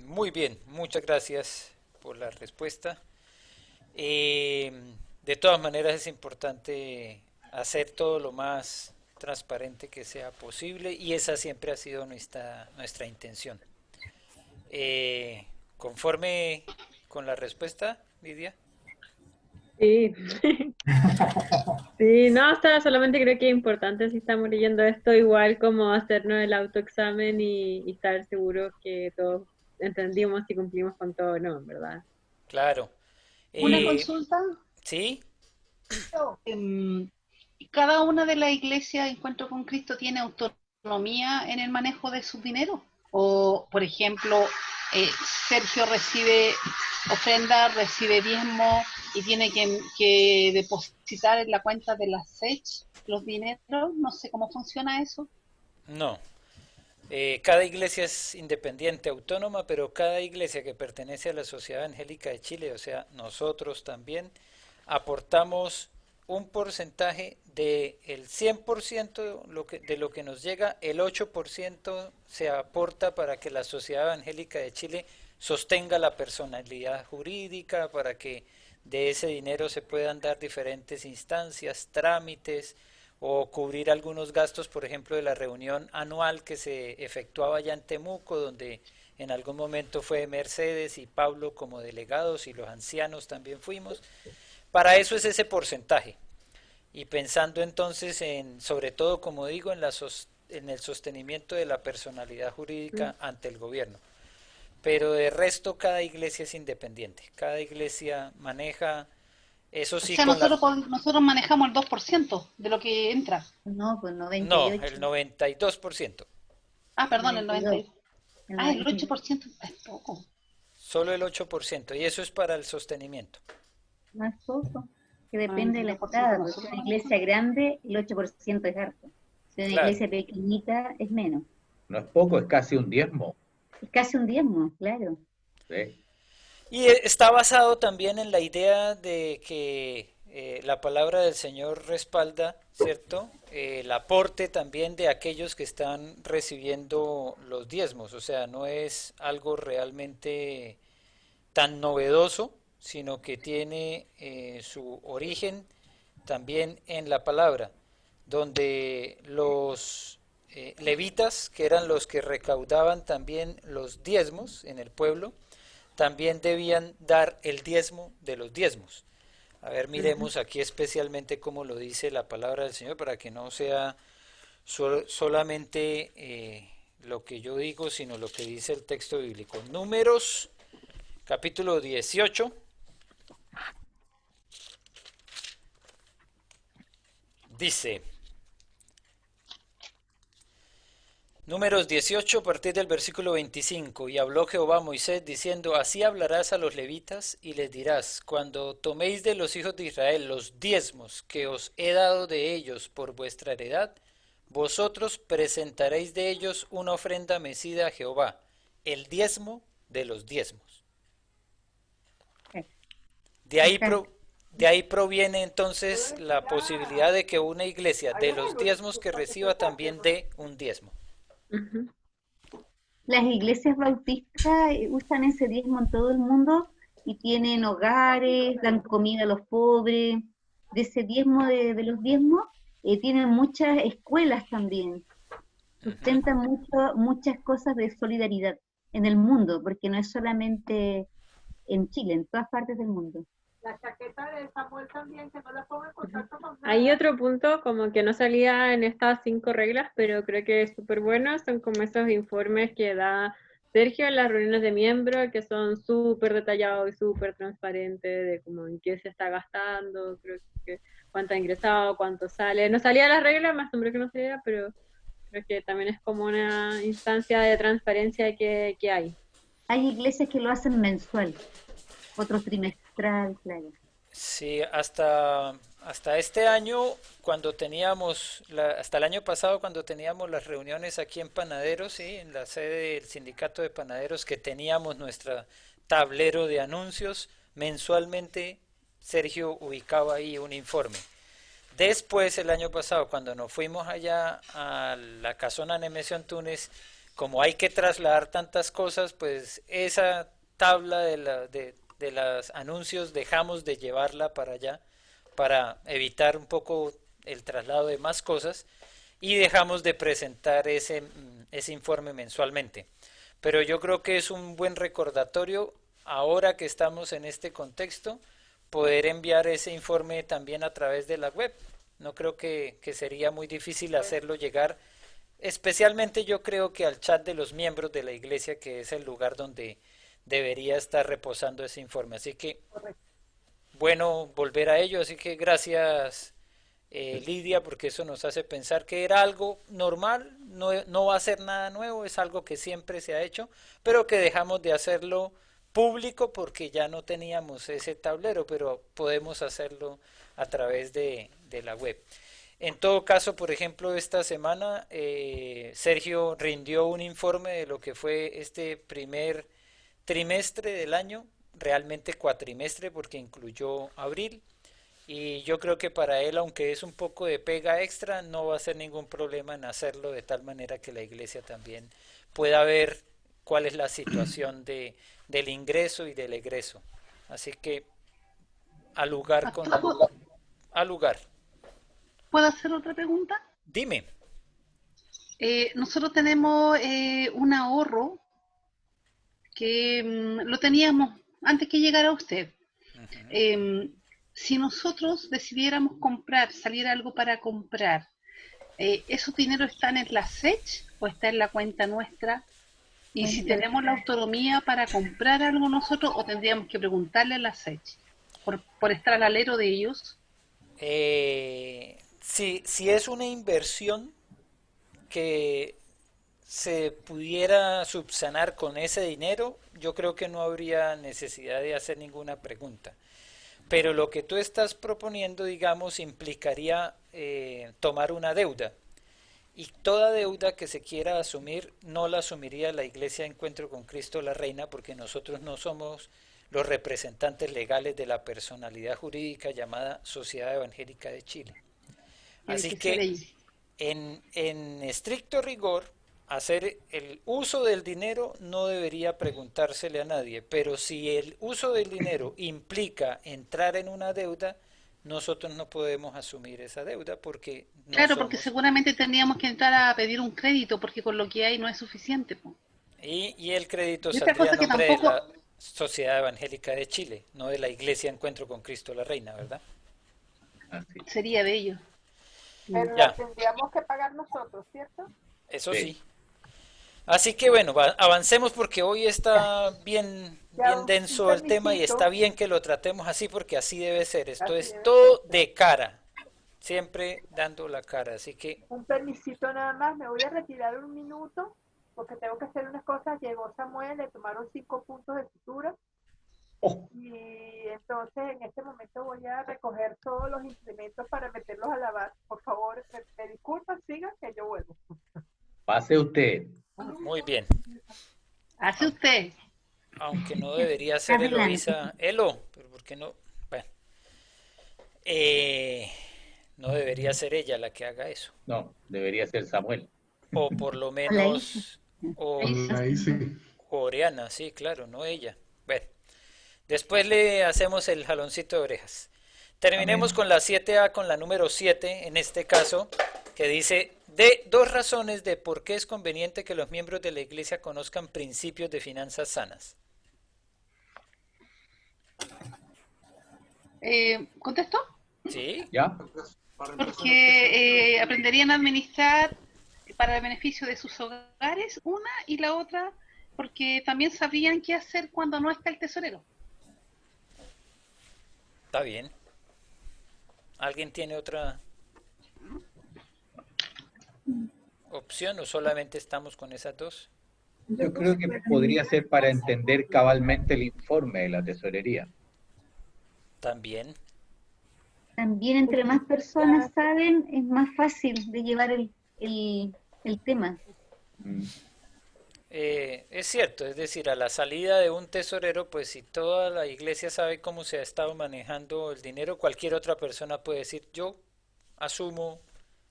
Muy bien, muchas gracias por la respuesta. Eh, de todas maneras es importante hacer todo lo más transparente que sea posible y esa siempre ha sido nuestra intención. Eh, ¿Conforme con la respuesta, Lidia? Sí, sí, no, solamente creo que es importante si estamos leyendo esto, igual como hacernos el autoexamen y estar seguros que todos entendimos y cumplimos con todo, ¿no? En verdad. Claro. Una Eh, consulta. ¿Sí? em, ¿Cada una de las iglesias Encuentro con Cristo tiene autonomía en el manejo de sus dinero? O, por ejemplo, eh, Sergio recibe ofrenda, recibe diezmo y tiene que depositar en la cuenta de la SECH los dineros. No sé cómo funciona eso. No. Cada iglesia es independiente, autónoma, pero cada iglesia que pertenece a la Sociedad Evangélica de Chile, o sea, nosotros también, aportamos un porcentaje del 100% de lo que nos llega, el 8% se aporta para que la Sociedad Evangélica de Chile sostenga la personalidad jurídica, para que de ese dinero se puedan dar diferentes instancias, trámites, o cubrir algunos gastos, por ejemplo, de la reunión anual que se efectuaba allá en Temuco, donde en algún momento fue Mercedes y Pablo como delegados y los ancianos también fuimos. Para eso es ese porcentaje. Y pensando entonces en, sobre todo, como digo, en el sostenimiento de la personalidad Mm. jurídica ante el gobierno. Pero de resto cada iglesia es independiente. Cada iglesia maneja, eso O sí, sea, con la... nosotros manejamos el 2% de lo que entra. No, pues No, 98, el 92%. Ah, perdón, el 92, 92. el Ah, el 92, 8% es poco. Solo el 8% y eso es para el sostenimiento. más poco, que depende de la 92% entrada, pues si nosotros una iglesia manejamos. grande, el 8% es harto. Si una Claro. iglesia pequeñita, es menos. No es poco, es casi un diezmo. Es casi un diezmo, claro. ¿Sí? Y está basado también en la idea de que la palabra del Señor respalda, ¿cierto? El aporte también de aquellos que están recibiendo los diezmos. O sea, no es algo realmente tan novedoso, sino que tiene su origen también en la palabra, donde los levitas, que eran los que recaudaban también los diezmos en el pueblo, también debían dar el diezmo de los diezmos. A ver, Ujú. miremos aquí especialmente cómo lo dice la palabra del Señor, para que no sea solamente lo que yo digo, sino lo que dice el texto bíblico. Números, capítulo 18, dice, Números 18 a partir del versículo 25. Y habló Jehová a Moisés diciendo, así hablarás a los levitas y les dirás, cuando toméis de los hijos de Israel los diezmos que os he dado de ellos por vuestra heredad, vosotros presentaréis de ellos una ofrenda mecida a Jehová, el diezmo de los diezmos. De ahí, Acá, pro- de ahí proviene entonces la posibilidad de que una iglesia de los diezmos que reciba también dé un diezmo. Ujú. las iglesias bautistas usan ese diezmo en todo el mundo y tienen hogares, dan comida a los pobres. De ese diezmo de los diezmos, tienen muchas escuelas también. Ujú. Sustentan muchas cosas de solidaridad en el mundo, porque no es solamente en Chile, en todas partes del mundo. Hay otro punto como que no salía en estas 5 reglas, pero creo que es súper bueno, son como esos informes que da Sergio en las reuniones de miembros, que son súper detallados y súper transparentes de como en qué se está gastando, creo que cuánto ha ingresado, cuánto sale. No salía las reglas, más hombre que no salía, pero creo que también es como una instancia de transparencia que hay. Hay iglesias que lo hacen mensual, otros trimestral, claro. Sí, hasta este año, hasta el año pasado, cuando teníamos las reuniones aquí en Panaderos, sí, en la sede del sindicato de panaderos, que teníamos nuestro tablero de anuncios, mensualmente Sergio ubicaba ahí un informe. Después, el año pasado, cuando nos fuimos allá a la casona Nemesio Antunes, como hay que trasladar tantas cosas, pues esa tabla de los anuncios dejamos de llevarla para allá para evitar un poco el traslado de más cosas y dejamos de presentar ese informe mensualmente. Pero yo creo que es un buen recordatorio, ahora que estamos en este contexto, poder enviar ese informe también a través de la web. No creo que sería muy difícil hacerlo llegar, especialmente yo creo que al chat de los miembros de la iglesia, que es el lugar donde debería estar reposando ese informe. Así que, bueno, volver a ello. Así que gracias, Lidia, porque eso nos hace pensar que era algo normal, no va a ser nada nuevo, es algo que siempre se ha hecho, pero que dejamos de hacerlo público porque ya no teníamos ese tablero, pero podemos hacerlo a través de la web. En todo caso, por ejemplo, esta semana Sergio rindió un informe de lo que fue este primer trimestre del año, realmente cuatrimestre porque incluyó abril, y yo creo que para él, aunque es un poco de pega extra, no va a ser ningún problema en hacerlo de tal manera que la iglesia también pueda ver cuál es la situación del ingreso y del egreso. Así que al lugar al lugar. ¿Puedo hacer otra pregunta? Dime. Nosotros tenemos un ahorro que lo teníamos antes que llegara usted. Si nosotros decidiéramos comprar, salir algo para comprar, ¿esos dineros están en la SECH o está en la cuenta nuestra? Y si tenemos la autonomía para comprar algo nosotros, o tendríamos que preguntarle a la SECH por estar al alero de ellos. Si es una inversión que se pudiera subsanar con ese dinero, yo creo que no habría necesidad de hacer ninguna pregunta. Pero lo que tú estás proponiendo, digamos, implicaría tomar una deuda. Y toda deuda que se quiera asumir no la asumiría la Iglesia Encuentro con Cristo la Reina, porque nosotros no somos los representantes legales de la personalidad jurídica llamada Sociedad Evangélica de Chile. Así que en estricto rigor, hacer el uso del dinero no debería preguntársele a nadie, pero si el uso del dinero implica entrar en una deuda, nosotros no podemos asumir esa deuda porque no Claro, somos. porque seguramente tendríamos que entrar a pedir un crédito porque con lo que hay no es suficiente. Y el crédito Y otra saldría a cosa que nombre de tampoco la Sociedad Evangélica de Chile, no de la Iglesia Encuentro con Cristo la Reina, ¿verdad? Así. sería bello. Pero Ya. la tendríamos que pagar nosotros, ¿cierto? Eso Sí. sí. Así que bueno, avancemos porque hoy está bien Ya, denso un el tema y permisito. está bien que lo tratemos así porque así debe ser. Esto Así es debe todo de cara, siempre dando la cara. Así que Un permisito nada más, me voy a retirar un minuto porque tengo que hacer unas cosas. Llegó Samuel, le tomaron 5 puntos de sutura Oh, y entonces en este momento voy a recoger todos los implementos para meterlos a lavar. Por favor, me disculpan, sigan que yo vuelvo. pase usted. muy bien. Hace usted. Aunque no debería ser Adelante. Eloísa. Elo, pero ¿por qué no? Bueno, no debería ser ella la que haga eso. No, debería ser Samuel. O por lo Hola, menos, o Ahí sí. Oriana, sí, claro, no ella. Bueno, después le hacemos el jaloncito de orejas. Terminemos Amén. con la 7A, con la número 7, en este caso, que dice, de 2 razones de por qué es conveniente que los miembros de la iglesia conozcan principios de finanzas sanas. ¿Contesto? ¿Sí? ¿Ya? Porque aprenderían a administrar para el beneficio de sus hogares, una, y la otra, porque también sabrían qué hacer cuando no está el tesorero. Está bien. ¿Alguien tiene otra opción o solamente estamos con esas dos? Yo creo que podría ser para entender cabalmente el informe de la tesorería. También. También entre más personas saben, es más fácil de llevar el tema. Mm. Es cierto, es decir, a la salida de un tesorero, pues si toda la iglesia sabe cómo se ha estado manejando el dinero, cualquier otra persona puede decir, yo asumo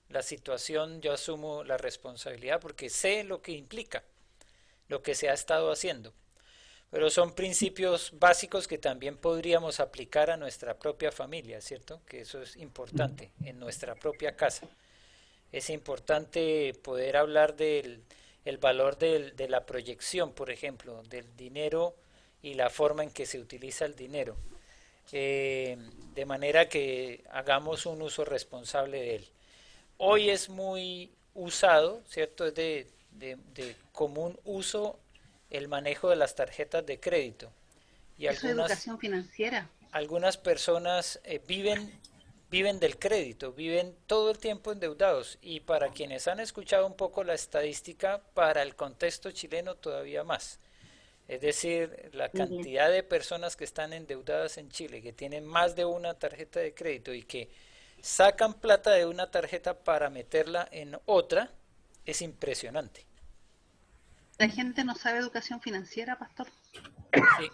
la situación, yo asumo la responsabilidad porque sé lo que implica. lo que se ha estado haciendo. Pero son principios básicos que también podríamos aplicar a nuestra propia familia, ¿cierto? Que eso es importante, en nuestra propia casa. Es importante poder hablar del el valor de la proyección, por ejemplo, del dinero y la forma en que se utiliza el dinero, de manera que hagamos un uso responsable de él. Hoy es muy usado, ¿cierto? Es de común uso el manejo de las tarjetas de crédito. Y Eso es educación financiera. algunas personas viven del crédito, viven todo el tiempo endeudados. Y para quienes han escuchado un poco la estadística, para el contexto chileno todavía más. Es decir, la cantidad de personas que están endeudadas en Chile, que tienen más de una tarjeta de crédito y que sacan plata de una tarjeta para meterla en otra, es impresionante. La gente no sabe educación financiera, pastor. Sí.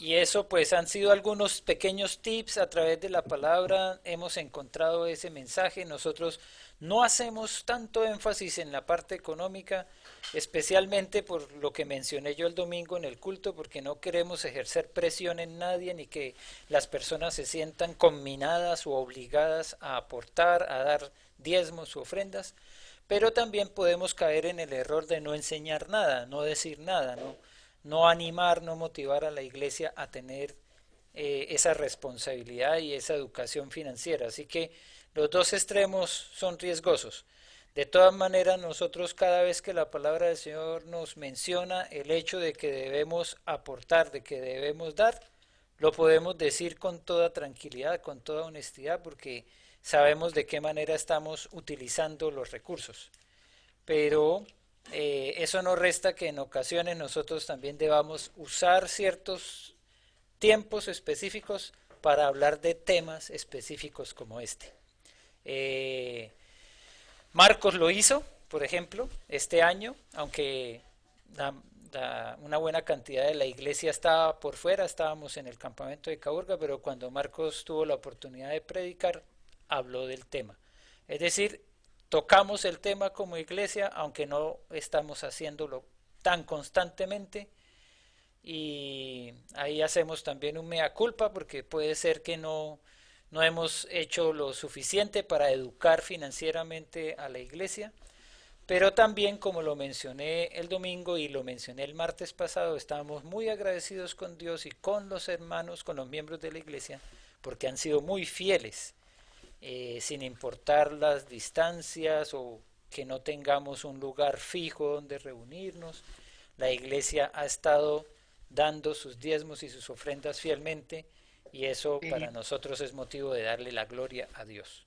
Y eso pues han sido algunos pequeños tips a través de la palabra, hemos encontrado ese mensaje. Nosotros no hacemos tanto énfasis en la parte económica, especialmente por lo que mencioné yo el domingo en el culto, porque no queremos ejercer presión en nadie ni que las personas se sientan conminadas o obligadas a aportar, a dar diezmos u ofrendas, pero también podemos caer en el error de no enseñar nada, no decir nada, no animar, no motivar a la iglesia a tener esa responsabilidad y esa educación financiera. Así que los dos extremos son riesgosos. De todas maneras, nosotros cada vez que la palabra del Señor nos menciona el hecho de que debemos aportar, de que debemos dar, lo podemos decir con toda tranquilidad, con toda honestidad, porque sabemos de qué manera estamos utilizando los recursos. Pero eso no resta que en ocasiones nosotros también debamos usar ciertos tiempos específicos para hablar de temas específicos como este. Marcos lo hizo, por ejemplo, este año, aunque una buena cantidad de la iglesia estaba por fuera, estábamos en el campamento de Caburga, pero cuando Marcos tuvo la oportunidad de predicar, habló del tema. Es decir, tocamos el tema como iglesia, aunque no estamos haciéndolo tan constantemente, y ahí hacemos también un mea culpa, porque puede ser que no hemos hecho lo suficiente para educar financieramente a la iglesia, pero también, como lo mencioné el domingo y lo mencioné el martes pasado, estamos muy agradecidos con Dios y con los hermanos, con los miembros de la iglesia, porque han sido muy fieles. Sin importar las distancias o que no tengamos un lugar fijo donde reunirnos, la iglesia ha estado dando sus diezmos y sus ofrendas fielmente, y eso para nosotros es motivo de darle la gloria a Dios.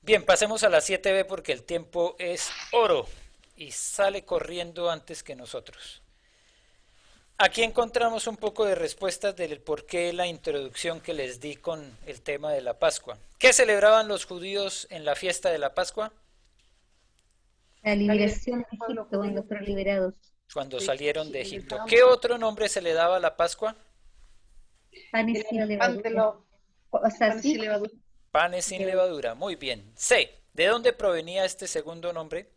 Bien, pasemos a la 7B porque el tiempo es oro y sale corriendo antes que nosotros. Aquí encontramos un poco de respuestas del porqué la introducción que les di con el tema de la Pascua. ¿Qué celebraban los judíos en la fiesta de la Pascua? La liberación de Egipto, cuando fueron liberados. Cuando salieron de Egipto. ¿Qué otro nombre se le daba a la Pascua? Panes sin levadura. Panes sin levadura, muy bien. C. ¿De dónde provenía este segundo nombre?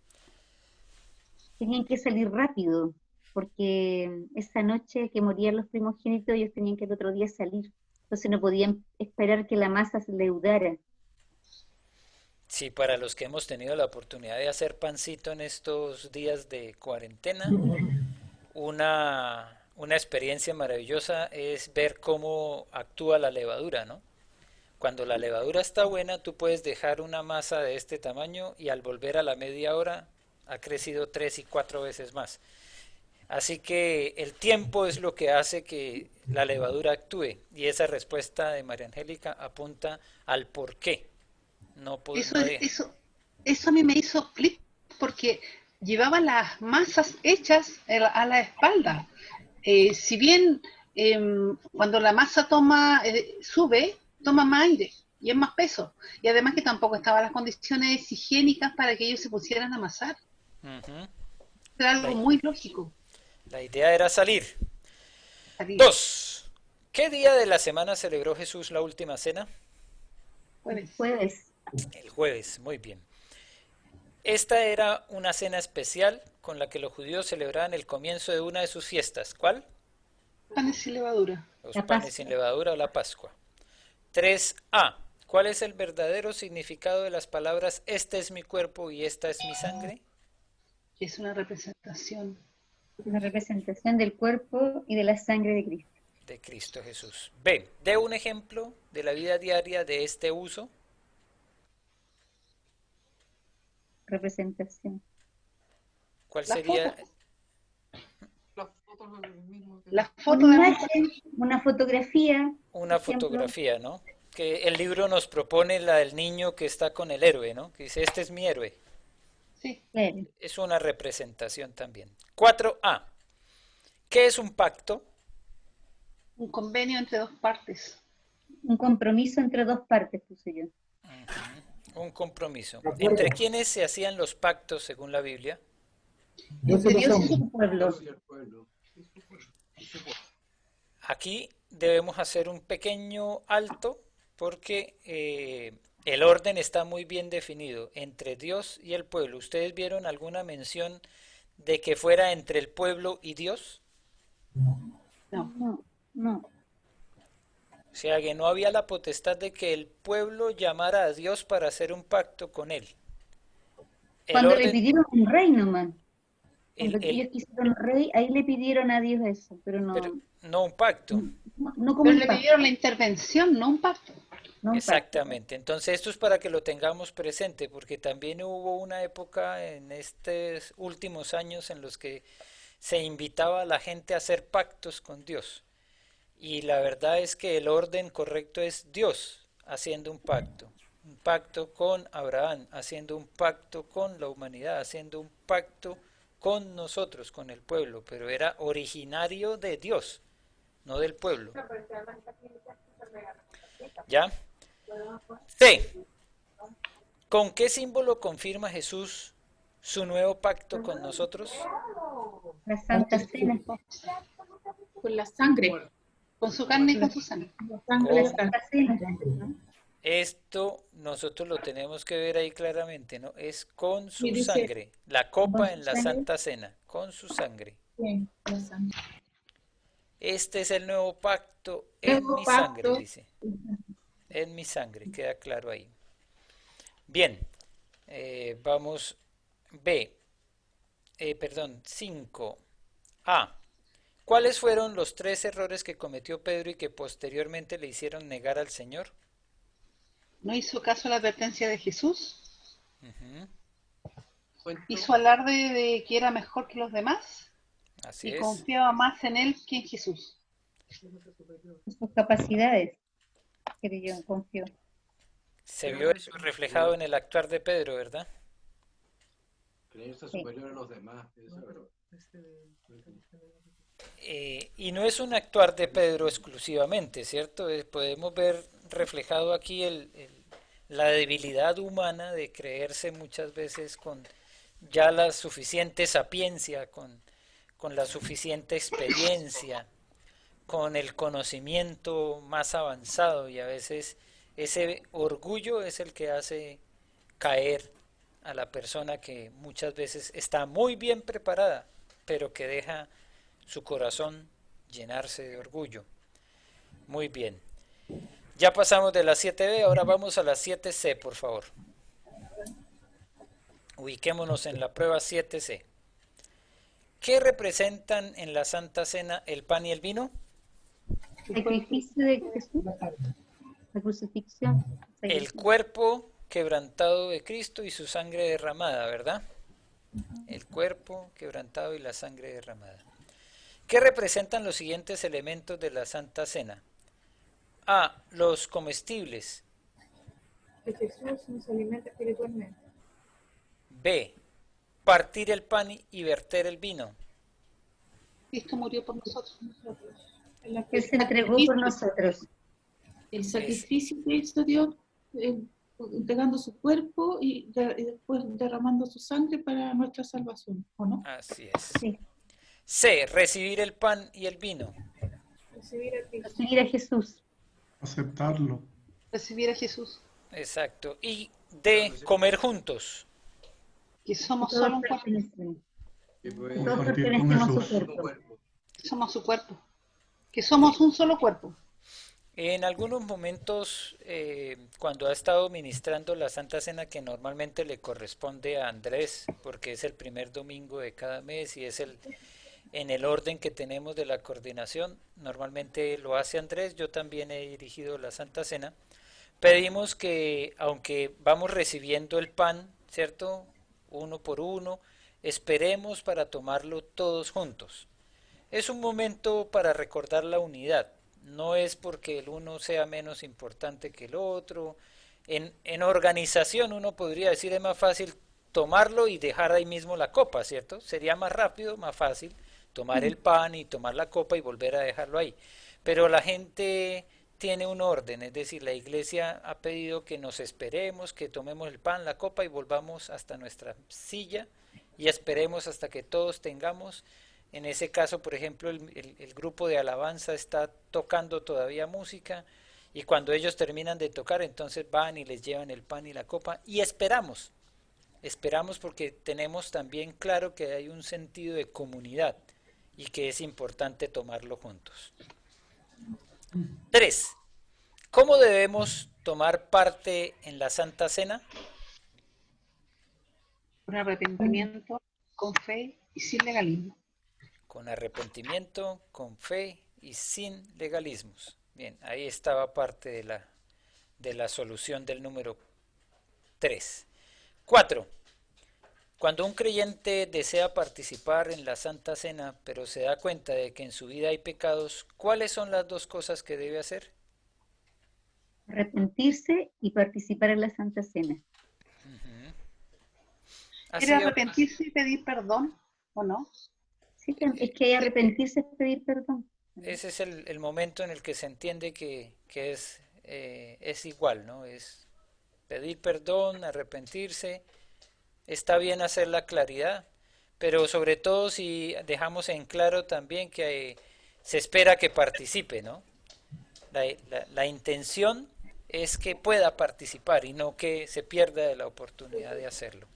Tenían que salir rápido, porque esa noche que morían los primogénitos, ellos tenían que el otro día salir. Entonces no podían esperar que la masa se leudara. Sí, para los que hemos tenido la oportunidad de hacer pancito en estos días de cuarentena, una experiencia maravillosa es ver cómo actúa la levadura, ¿no? Cuando la levadura está buena, tú puedes dejar una masa de este tamaño y al volver a la media hora ha crecido 3 y 4 veces más. Así que el tiempo es lo que hace que la levadura actúe, y esa respuesta de María Angélica apunta al por qué. Eso a mí me hizo clic porque llevaba las masas hechas a la espalda. Si bien cuando la masa sube, toma más aire y es más peso. Y además que tampoco estaban las condiciones higiénicas para que ellos se pusieran a amasar. Era algo muy lógico. La idea era salir. 2. ¿Qué día de la semana celebró Jesús la última cena? Jueves. El jueves, muy bien. Esta era una cena especial con la que los judíos celebraban el comienzo de una de sus fiestas. ¿Cuál? Panes y levadura. Los La panes Pascua. sin levadura o la Pascua. 3A. ¿Cuál es el verdadero significado de las palabras este es mi cuerpo y esta es mi sangre? Que es una representación. La representación del cuerpo y de la sangre de Cristo. De Cristo Jesús. B. Dé un ejemplo de la vida diaria de este uso. Representación. ¿Cuál Las sería? Las Una fotos de imagen, una fotografía. Una por ejemplo. fotografía, ¿no? Que el libro nos propone la del niño que está con el héroe, ¿no? Que dice, este es mi héroe. Sí, Claro. Es una representación también. 4A. ¿Qué es un pacto? un convenio entre dos partes. Un compromiso entre dos partes, puse yo. Un compromiso. ¿Entre quiénes se hacían los pactos según la Biblia? Entre Dios y su pueblo. Aquí debemos hacer un pequeño alto porque el orden está muy bien definido entre Dios y el pueblo. ¿Ustedes vieron alguna mención de que fuera entre el pueblo y Dios? No, no. O sea, que no había la potestad de que el pueblo llamara a Dios para hacer un pacto con él. El Cuando le orden, pidieron un rey nomás. el- Cuando el- ellos quisieron un rey, ahí le pidieron a Dios eso, pero no, pero no un pacto. no como Pero un le pacto, pidieron la intervención, no un pacto. no un pacto. Exactamente. Entonces esto es para que lo tengamos presente, porque también hubo una época en estos últimos años en los que se invitaba a la gente a hacer pactos con Dios. Y la verdad es que el orden correcto es Dios haciendo un pacto con Abraham, haciendo un pacto con la humanidad, haciendo un pacto con nosotros, con el pueblo, pero era originario de Dios, no del pueblo. ¿Ya? C. ¿Con qué símbolo confirma Jesús su nuevo pacto con nosotros? La Santa Cena, Con la sangre. Con su carne y con su sangre. La sangre Oh. está. la Cena. Esto nosotros lo tenemos que ver ahí claramente, ¿no? Es con su Y dice, sangre, la copa con en su la sangre. Santa Cena, con su sangre. Sí, la sangre. Este es el nuevo pacto en Nuevo mi sangre, pacto. dice. En mi sangre, queda claro ahí. Bien, vamos B, perdón, 5A. ¿Cuáles fueron los 3 errores que cometió Pedro y que posteriormente le hicieron negar al Señor? No hizo caso a la advertencia de Jesús. Ujú, Hizo alarde de que era mejor que los demás así y es. confiaba más en él que en Jesús. Sus capacidades, creo yo, confío. Se vio eso reflejado en el actuar de Pedro, ¿verdad? Creerse Sí. superior a los demás. Y no es un actuar de Pedro exclusivamente, ¿cierto? Podemos ver reflejado aquí la debilidad humana de creerse muchas veces con ya la suficiente sapiencia, con la suficiente experiencia, con el conocimiento más avanzado, y a veces ese orgullo es el que hace caer a la persona que muchas veces está muy bien preparada, pero que deja su corazón llenarse de orgullo. Muy bien. Ya pasamos de la 7B, ahora vamos a la 7C, por favor. Ubiquémonos en la prueba 7C. ¿Qué representan en la Santa Cena el pan y el vino? El sacrificio de Jesús, la crucifixión. El cuerpo quebrantado de Cristo y su sangre derramada, ¿verdad? El cuerpo quebrantado y la sangre derramada. ¿Qué representan los siguientes elementos de la Santa Cena? A. Los comestibles. Que Jesús nos alimenta espiritualmente. B. Partir el pan y verter el vino. Cristo murió por nosotros. Él se entregó por nosotros. El sacrificio que hizo Dios, entregando su cuerpo y después derramando su sangre para nuestra salvación, ¿o no? Así es. Sí. C. Recibir el pan y el vino. Recibir el Cristo. Seguir a Jesús. Aceptarlo. Recibir a Jesús. Exacto. Y D. Comer juntos. Que somos Todos solo un cuerpo. pertenecen, Que todos puede Compartir con pertenecemos a su Jesús. cuerpo. Somos su cuerpo. Que somos un solo cuerpo. En algunos momentos, cuando ha estado ministrando la Santa Cena, que normalmente le corresponde a Andrés, porque es el primer domingo de cada mes y es en el orden que tenemos de la coordinación, normalmente lo hace Andrés, yo también he dirigido la Santa Cena, pedimos que, aunque vamos recibiendo el pan, ¿cierto? Uno por uno, esperemos para tomarlo todos juntos. Es un momento para recordar la unidad. No es porque el uno sea menos importante que el otro. En organización uno podría decir es más fácil tomarlo y dejar ahí mismo la copa, ¿cierto? Sería más rápido, más fácil tomar el pan y tomar la copa y volver a dejarlo ahí. Pero la gente tiene un orden, es decir, la iglesia ha pedido que nos esperemos, que tomemos el pan, la copa y volvamos hasta nuestra silla y esperemos hasta que todos tengamos. En ese caso, por ejemplo, el grupo de alabanza está tocando todavía música y cuando ellos terminan de tocar, entonces van y les llevan el pan y la copa y esperamos. Esperamos porque tenemos también claro que hay un sentido de comunidad y que es importante tomarlo juntos. 3. ¿Cómo debemos tomar parte en la Santa Cena? Con arrepentimiento, con fe y sin legalismo. Con arrepentimiento, con fe y sin legalismos. Bien, ahí estaba parte de la solución del número 3. 4. Cuando un creyente desea participar en la Santa Cena, pero se da cuenta de que en su vida hay pecados, ¿cuáles son las dos cosas que debe hacer? Arrepentirse y participar en la Santa Cena. ¿Quiere arrepentirse y pedir perdón o no? Sí, es que arrepentirse es pedir perdón. Ese es el momento en el que se entiende que es igual, ¿no? Es pedir perdón, arrepentirse. Está bien hacer la claridad, pero sobre todo si dejamos en claro también que se espera que participe, ¿no? La intención es que pueda participar y no que se pierda la oportunidad de hacerlo.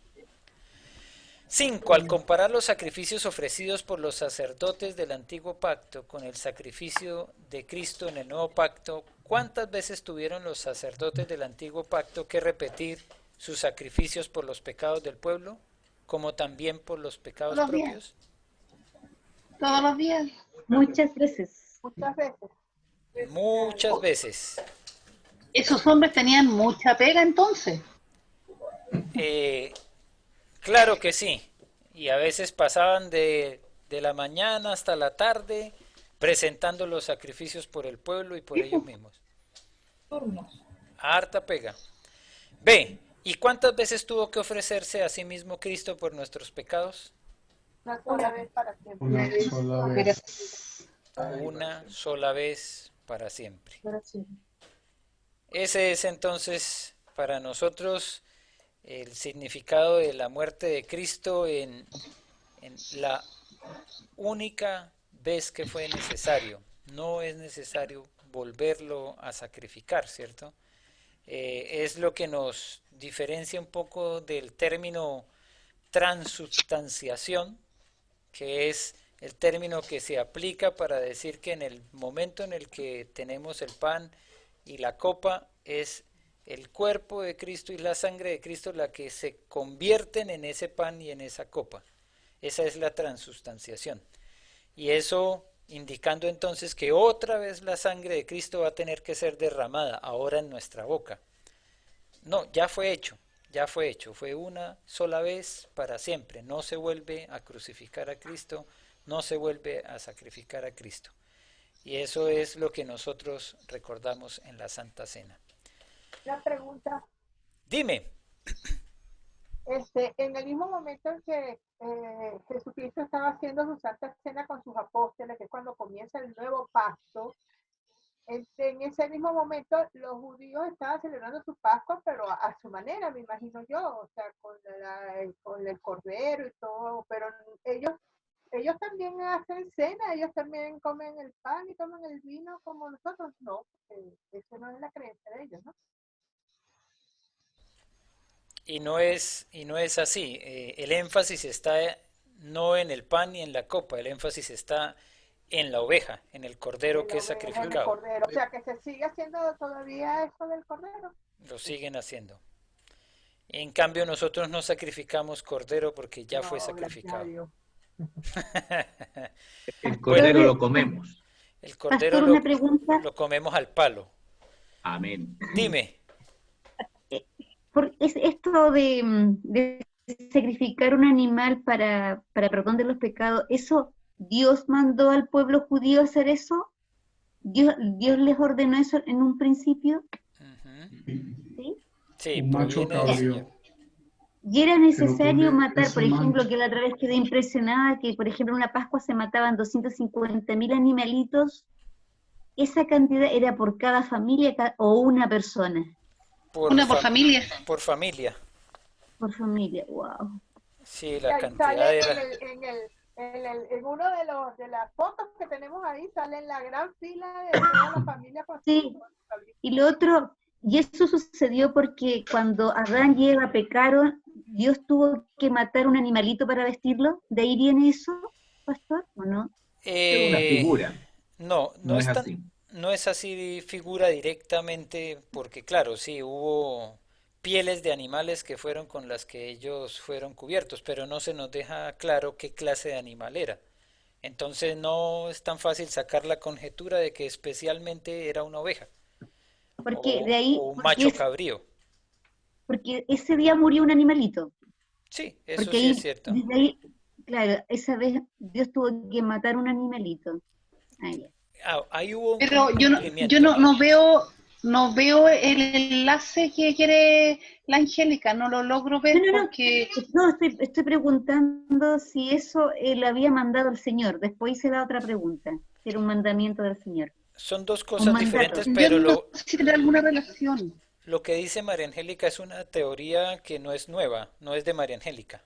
5. Al comparar los sacrificios ofrecidos por los sacerdotes del antiguo pacto con el sacrificio de Cristo en el nuevo pacto, ¿cuántas veces tuvieron los sacerdotes del antiguo pacto que repetir sus sacrificios por los pecados del pueblo, como también por los pecados propios? Todos los días. Muchas veces. Muchas veces. Muchas veces. Esos hombres tenían mucha pega entonces. Claro que sí, y a veces pasaban de la mañana hasta la tarde presentando los sacrificios por el pueblo y por ellos mismos. Harta pega. B. ¿Y cuántas veces tuvo que ofrecerse a sí mismo Cristo por nuestros pecados? Una sola vez para siempre. Una sola vez. Una sola vez para siempre. Para siempre. Ese es entonces para nosotros el significado de la muerte de Cristo en la única vez que fue necesario. No es necesario volverlo a sacrificar, ¿cierto? Es lo que nos diferencia un poco del término transubstanciación, que es el término que se aplica para decir que en el momento en el que tenemos el pan y la copa es el cuerpo de Cristo y la sangre de Cristo la que se convierten en ese pan y en esa copa. Esa es la transubstanciación. Y eso indicando entonces que otra vez la sangre de Cristo va a tener que ser derramada ahora en nuestra boca. No, ya fue hecho, fue una sola vez para siempre. No se vuelve a crucificar a Cristo, no se vuelve a sacrificar a Cristo. Y eso es lo que nosotros recordamos en la Santa Cena. Una pregunta. Dime. En el mismo momento en que Jesucristo estaba haciendo su Santa Cena con sus apóstoles, que es cuando comienza el nuevo pacto, en ese mismo momento los judíos estaban celebrando su Pascua, pero a su manera, me imagino yo, o sea, con el cordero y todo, pero ellos también hacen cena, ellos también comen el pan y toman el vino como nosotros, no, eso no es la creencia de ellos, ¿no? y no es así. El énfasis está no en el pan ni en la copa, el énfasis está en la oveja, en el cordero que es En el sacrificado. cordero. O sea, que se sigue haciendo todavía eso del cordero. Lo siguen haciendo. En cambio, nosotros no sacrificamos cordero porque ya fue No, gracias a sacrificado. Dios. El Bueno, cordero lo comemos. el cordero Pastor, una pregunta. lo comemos al palo. Amén. Dime, Es esto de sacrificar un animal para perdón de los pecados, ¿eso Dios mandó al pueblo judío a hacer eso? ¿Dios les ordenó eso en un principio? ¿Sí? sí, Un macho proviene del Señor. cabrío. Y era Se lo necesario come matar, ese por ejemplo, macho. que la otra vez quedé impresionada que, por ejemplo, en una Pascua se mataban 250.000 animalitos. ¿Esa cantidad era por cada familia o una persona? Una por familia. Por familia. Por familia, wow. Sí, Y la ahí cantidad sale era... en uno de las fotos que tenemos ahí, sale la gran fila de toda la familia con Sí. su cabrito. Y lo otro, y eso sucedió porque cuando Adán y Eva pecaron, Dios tuvo que matar un animalito para vestirlo. ¿De ahí viene eso, pastor, o no? Es una figura, No, no es así. no es así figura directamente, porque claro, sí, hubo pieles de animales que fueron con las que ellos fueron cubiertos, pero no se nos deja claro qué clase de animal era. Entonces no es tan fácil sacar la conjetura de que especialmente era una oveja Porque de ahí, o un macho cabrío. porque ese día murió un animalito. Sí, eso Porque sí ahí, es cierto. desde ahí, claro, esa vez Dios tuvo que matar un animalito. Ahí. Ahí hubo un Pero yo cumplimiento. no veo el enlace que quiere la Angélica, no lo logro ver No, porque no, estoy preguntando si eso lo había mandado el Señor. Después hice la otra pregunta, si era un mandamiento del Señor. Son dos Un cosas mandato. diferentes, yo pero no sé si tiene alguna relación. lo que dice María Angélica es una teoría que no es nueva, no es de María Angélica.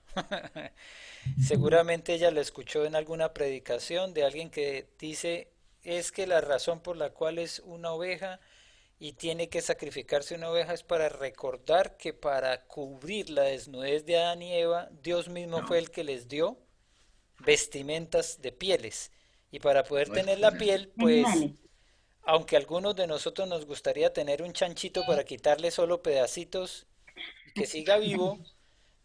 Seguramente ella la escuchó en alguna predicación de alguien que dice es que la razón por la cual es una oveja y tiene que sacrificarse una oveja es para recordar que para cubrir la desnudez de Adán y Eva, Dios mismo fue el que les dio vestimentas de pieles. Y para poder tener la piel, pues, Animales. aunque a algunos de nosotros nos gustaría tener un chanchito para quitarle solo pedacitos y que siga vivo,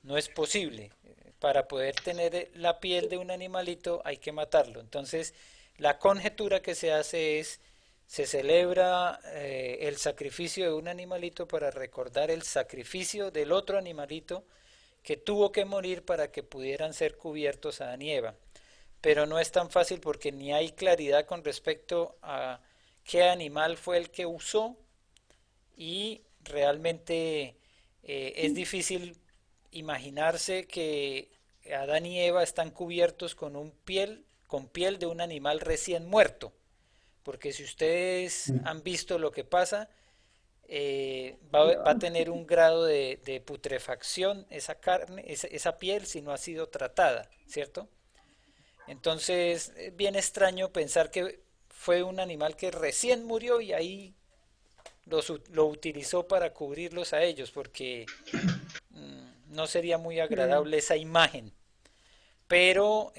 no es posible. Para poder tener la piel de un animalito hay que matarlo. Entonces, la conjetura que se hace es, se celebra el sacrificio de un animalito para recordar el sacrificio del otro animalito que tuvo que morir para que pudieran ser cubiertos Adán y Eva. Pero no es tan fácil porque ni hay claridad con respecto a qué animal fue el que usó y realmente es difícil imaginarse que Adán y Eva están cubiertos con piel de un animal recién muerto, porque si ustedes han visto lo que pasa, va a tener un grado de putrefacción esa carne, esa piel si no ha sido tratada, ¿cierto? Entonces es bien extraño pensar que fue un animal que recién murió y ahí lo utilizó para cubrirlos a ellos, porque no sería muy agradable esa imagen. Pero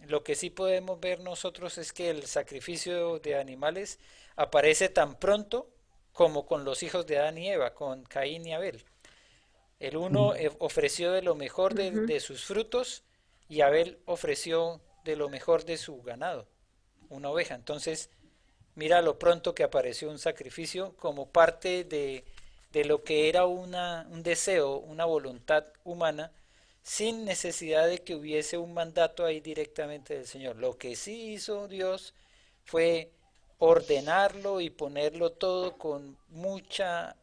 lo que sí podemos ver nosotros es que el sacrificio de animales aparece tan pronto como con los hijos de Adán y Eva, con Caín y Abel. El uno ofreció de lo mejor de sus frutos y Abel ofreció de lo mejor de su ganado, una oveja. Entonces, mira lo pronto que apareció un sacrificio como parte de lo que era un deseo, una voluntad humana, sin necesidad de que hubiese un mandato ahí directamente del Señor. Lo que sí hizo Dios fue ordenarlo y ponerlo todo con mucha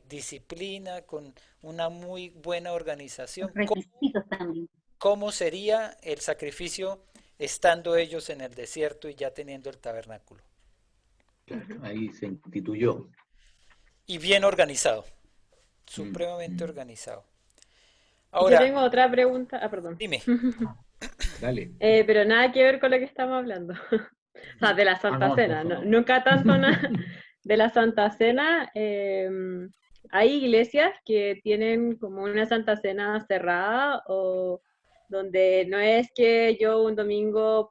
disciplina, con una muy buena organización. Requisitos también. ¿Cómo sería el sacrificio estando ellos en el desierto y ya teniendo el tabernáculo? Claro, ahí se instituyó. Y bien organizado, supremamente organizado. Ahora, yo tengo otra pregunta. Ah, perdón. Dime. Dale. Pero nada que ver con lo que estamos hablando. O sea, de la Santa Cena. Nunca tanto de la Santa Cena. hay iglesias que tienen como una Santa Cena cerrada o donde no es que yo un domingo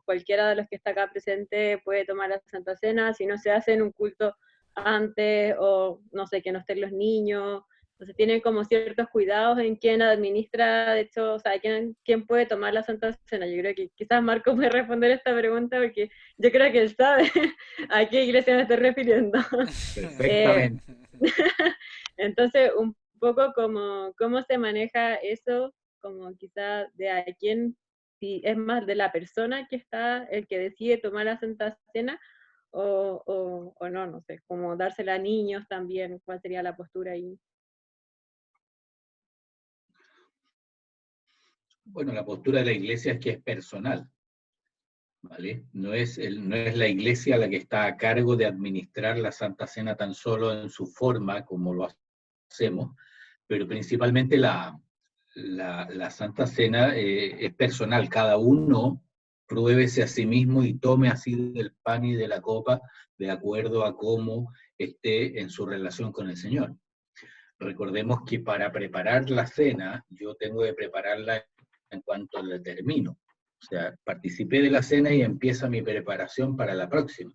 cualquiera de los que está acá presente puede tomar la Santa Cena, sino se hace en un culto antes o no sé, que no estén los niños. Entonces tienen como ciertos cuidados en quién administra, de hecho, o sea, quién puede tomar la Santa Cena. Yo creo que quizás Marco puede responder esta pregunta porque yo creo que él sabe a qué iglesia me estoy refiriendo. Perfectamente. Entonces, un poco como cómo se maneja eso, como quizás de a quién, si es más de la persona que está, el que decide tomar la Santa Cena, o no, no sé, como dársela a niños también, cuál sería la postura ahí. Bueno, la postura de la iglesia es que es personal, ¿vale? No es la iglesia la que está a cargo de administrar la Santa Cena tan solo en su forma como lo hacemos, pero principalmente la Santa Cena es personal. Cada uno pruébese a sí mismo y tome así del pan y de la copa de acuerdo a cómo esté en su relación con el Señor. Recordemos que para preparar la cena, yo tengo que prepararla en cuanto la termino. O sea, participé de la cena y empieza mi preparación para la próxima.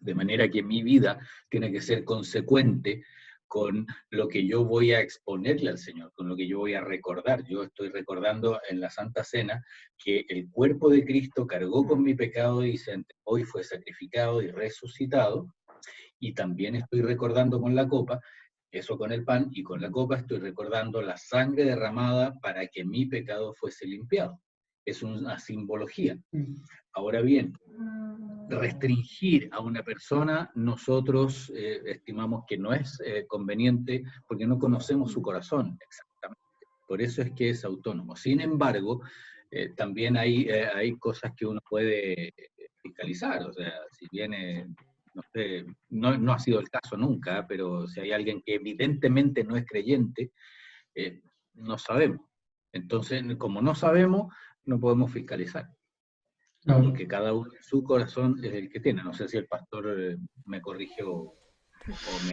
De manera que mi vida tiene que ser consecuente con lo que yo voy a exponerle al Señor, con lo que yo voy a recordar. Yo estoy recordando en la Santa Cena que el cuerpo de Cristo cargó con mi pecado y hoy fue sacrificado y resucitado, y también estoy recordando con la copa, eso con el pan, y con la copa estoy recordando la sangre derramada para que mi pecado fuese limpiado. Es una simbología. Ahora bien, restringir a una persona, nosotros estimamos que no es conveniente porque no conocemos su corazón exactamente. Por eso es que es autónomo. Sin embargo, también hay cosas que uno puede fiscalizar. O sea, si viene, no sé, no ha sido el caso nunca, pero si hay alguien que evidentemente no es creyente, no sabemos. Entonces, como no sabemos, no podemos fiscalizar. Porque cada uno en su corazón es el que tiene. No sé si el pastor me corrige o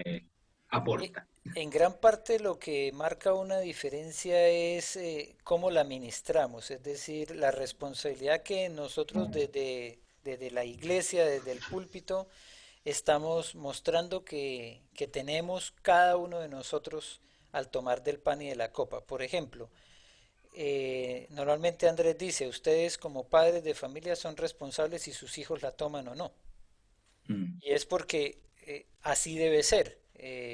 me aporta. En gran parte lo que marca una diferencia es cómo la ministramos, es decir, la responsabilidad que nosotros desde la iglesia, desde el púlpito, estamos mostrando que tenemos cada uno de nosotros al tomar del pan y de la copa. Por ejemplo, normalmente Andrés dice, ustedes como padres de familia son responsables si sus hijos la toman o no. Y es porque así debe ser.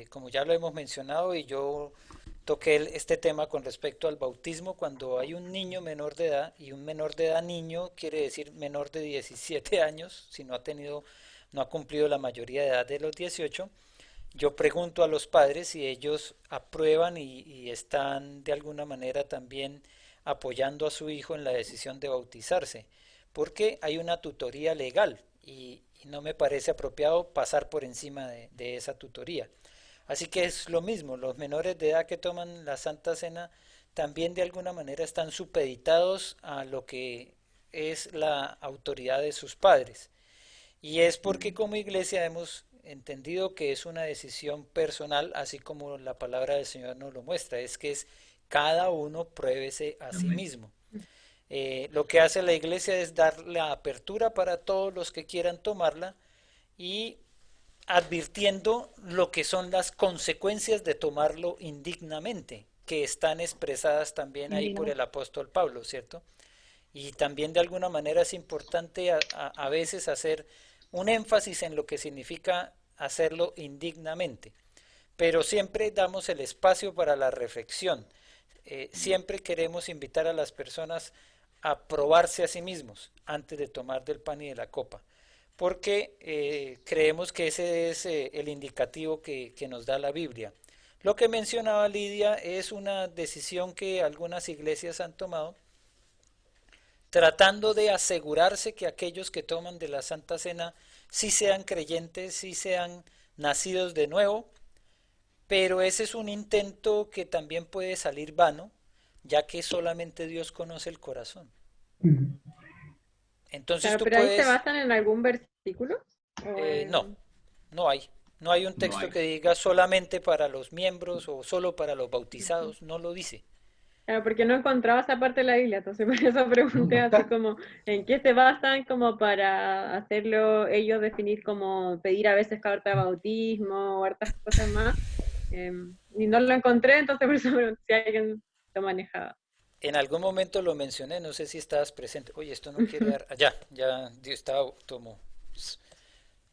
Como ya lo hemos mencionado y yo toqué este tema con respecto al bautismo, cuando hay un niño menor de edad, y un menor de edad niño quiere decir menor de 17 años, si no ha cumplido la mayoría de edad de los 18, yo pregunto a los padres si ellos aprueban y están de alguna manera también apoyando a su hijo en la decisión de bautizarse, porque hay una tutoría legal y no me parece apropiado pasar por encima de esa tutoría. Así que es lo mismo, los menores de edad que toman la Santa Cena también de alguna manera están supeditados a lo que es la autoridad de sus padres. Y es porque como iglesia hemos entendido que es una decisión personal, así como la palabra del Señor nos lo muestra, es que es cada uno pruébese a sí mismo. Lo que hace la iglesia es dar la apertura para todos los que quieran tomarla y advirtiendo lo que son las consecuencias de tomarlo indignamente, que están expresadas también ahí por el apóstol Pablo, ¿cierto? Y también de alguna manera es importante a veces hacer un énfasis en lo que significa hacerlo indignamente, pero siempre damos el espacio para la reflexión. Siempre queremos invitar a las personas a probarse a sí mismos antes de tomar del pan y de la copa, porque creemos que ese es el indicativo que nos da la Biblia. Lo que mencionaba Lidia es una decisión que algunas iglesias han tomado, tratando de asegurarse que aquellos que toman de la Santa Cena sí sean creyentes, sí sean nacidos de nuevo, pero ese es un intento que también puede salir vano, ya que solamente Dios conoce el corazón. Entonces Claro, tú pero ahí se puedes... basan en algún versículo. no No hay un No texto hay. que diga solamente para los miembros o solo para los bautizados, no lo dice. Claro, porque no encontraba esa parte de la Biblia, entonces por eso pregunté así como, ¿en qué se basan como para hacerlo ellos definir como pedir a veces carta de bautismo o hartas cosas más? Y no lo encontré, entonces por eso pregunté si alguien lo manejaba. En algún momento lo mencioné, no sé si estabas presente. Oye, esto no quiere dar. Ya, estaba como Se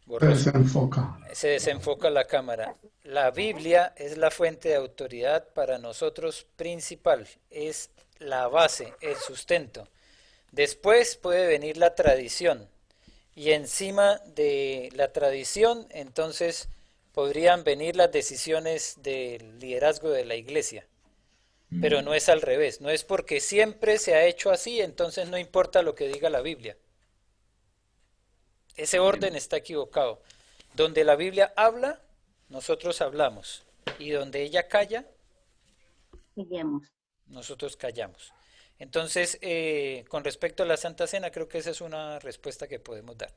borroso. desenfoca. Se desenfoca la cámara. La Biblia es la fuente de autoridad para nosotros principal, es la base, el sustento. Después puede venir la tradición y encima de la tradición entonces podrían venir las decisiones del liderazgo de la iglesia. Pero no es al revés, no es porque siempre se ha hecho así, entonces no importa lo que diga la Biblia. Ese orden está equivocado. Donde la Biblia habla, nosotros hablamos. Y donde ella calla, Seguimos. nosotros callamos. Entonces, con respecto a la Santa Cena, creo que esa es una respuesta que podemos dar.